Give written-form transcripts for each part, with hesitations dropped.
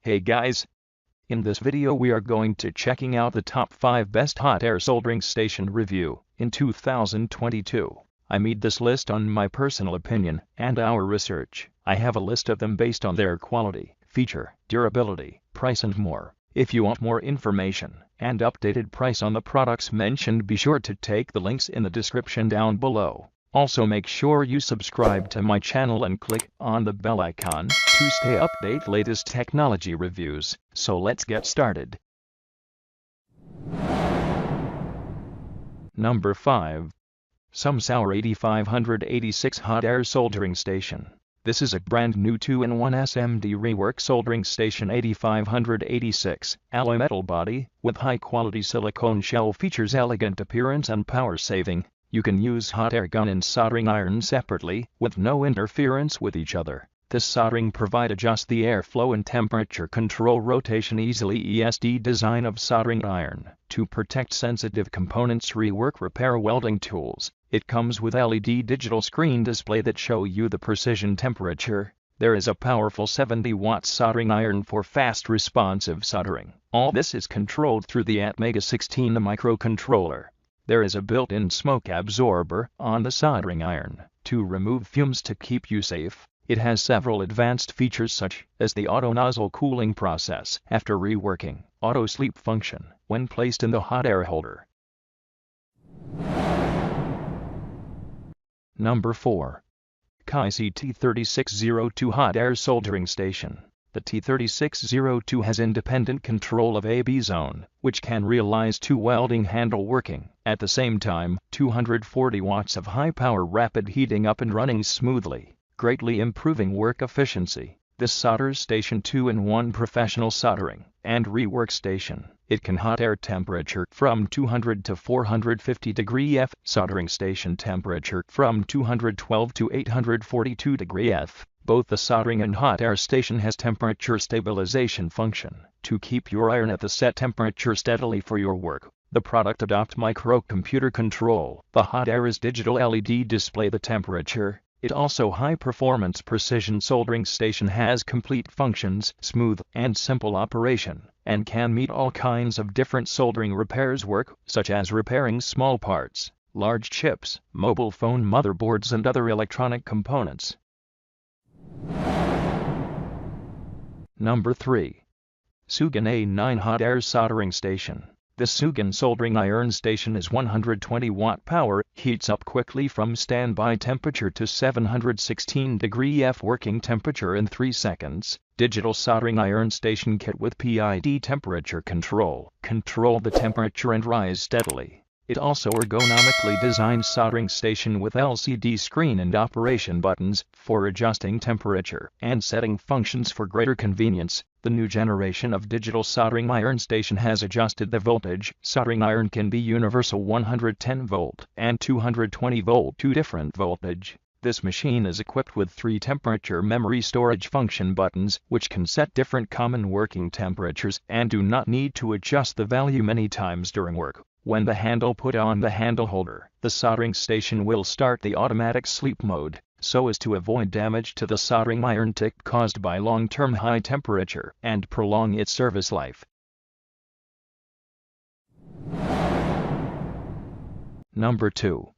Hey guys! In this video we are going to checking out the top 5 best hot air soldering station review in 2022. I made this list on my personal opinion and our research. I have a list of them based on their quality, feature, durability, price and more. If you want more information and updated price on the products mentioned, be sure to take the links in the description down below. Also make sure you subscribe to my channel and click on the bell icon to stay updated latest technology reviews. So let's get started. Number 5. SUGON 8586 Hot Air Soldering Station. This is a brand new 2-in-1 SMD rework soldering station 8586, alloy metal body, with high quality silicone shell, features elegant appearance and power saving. You can use hot air gun and soldering iron separately, with no interference with each other. This soldering provide adjust the airflow and temperature control rotation easily. ESD design of soldering iron to protect sensitive components, rework, repair welding tools. It comes with LED digital screen display that show you the precision temperature. There is a powerful 70-watt soldering iron for fast responsive soldering. All this is controlled through the Atmega 16 microcontroller. There is a built-in smoke absorber on the soldering iron to remove fumes to keep you safe. It has several advanced features such as the auto nozzle cooling process after reworking, auto sleep function when placed in the hot air holder. Number 4. Kaisi T3602 Hot Air Soldering Station. The T3602 has independent control of AB zone, which can realize 2 welding handle working. At the same time, 240 watts of high power rapid heating up and running smoothly, greatly improving work efficiency. This solders station 2-in-1 professional soldering and rework station. It can hot air temperature from 200 to 450 degree F, soldering station temperature from 212 to 842 degree F. Both the soldering and hot air station has temperature stabilization function to keep your iron at the set temperature steadily for your work. The product adopt microcomputer control. The hot air is digital LED display the temperature. It also high performance precision soldering station has complete functions, smooth and simple operation, and can meet all kinds of different soldering repairs work, such as repairing small parts, large chips, mobile phone motherboards and other electronic components. Number 3. SUGON A9 Hot Air Soldering Station. This SUGON soldering iron station is 120 watt power, heats up quickly from standby temperature to 716 degree F working temperature in 3 seconds. Digital soldering iron station kit with PID temperature control. Control the temperature and rise steadily. It also ergonomically designed soldering station with LCD screen and operation buttons for adjusting temperature and setting functions for greater convenience. The new generation of digital soldering iron station has adjusted the voltage. Soldering iron can be universal 110 volt and 220 volt, 2 different voltage. This machine is equipped with 3 temperature memory storage function buttons, which can set different common working temperatures and do not need to adjust the value many times during work. When the handle put on the handle holder, the soldering station will start the automatic sleep mode, so as to avoid damage to the soldering iron tick caused by long-term high temperature and prolong its service life. Number 2.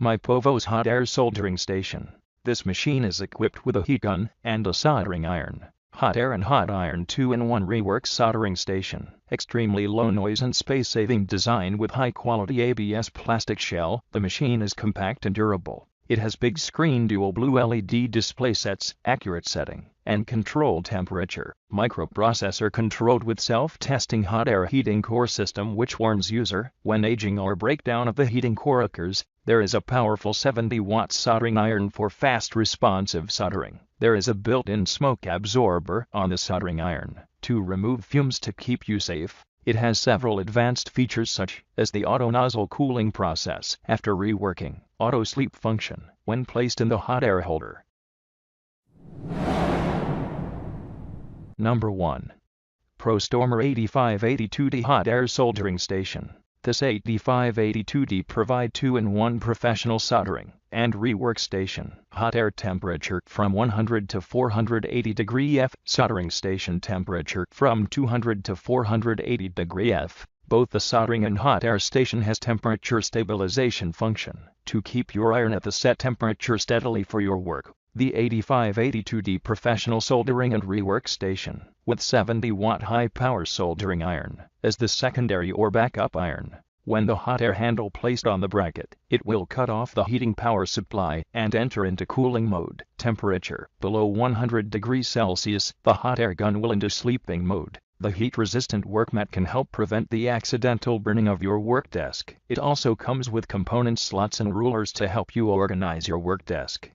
Mypovos Hot Air Soldering Station. This machine is equipped with a heat gun and a soldering iron. Hot air and hot iron 2-in-1 rework soldering station. Extremely low noise and space-saving design with high-quality ABS plastic shell. The machine is compact and durable. It has big screen dual blue LED display sets, accurate setting, and control temperature. Microprocessor controlled with self-testing hot air heating core system which warns user when aging or breakdown of the heating core occurs. There is a powerful 70-watt soldering iron for fast responsive soldering. There is a built-in smoke absorber on the soldering iron to remove fumes to keep you safe. It has several advanced features such as the auto nozzle cooling process after reworking, auto sleep function when placed in the hot air holder. Number 1. Prostormer 8582D Hot Air Soldering Station. This 8582D provide 2-in-1 professional soldering and rework station. Hot air temperature from 100 to 480 degree F. Soldering station temperature from 200 to 480 degree F. Both the soldering and hot air station has temperature stabilization function to keep your iron at the set temperature steadily for your work. The 8582D professional soldering and rework station with 70-watt high-power soldering iron as the secondary or backup iron. When the hot air handle placed on the bracket, it will cut off the heating power supply and enter into cooling mode. Temperature below 100 degrees Celsius, the hot air gun will into sleeping mode. The heat-resistant work mat can help prevent the accidental burning of your work desk. It also comes with component slots and rulers to help you organize your work desk.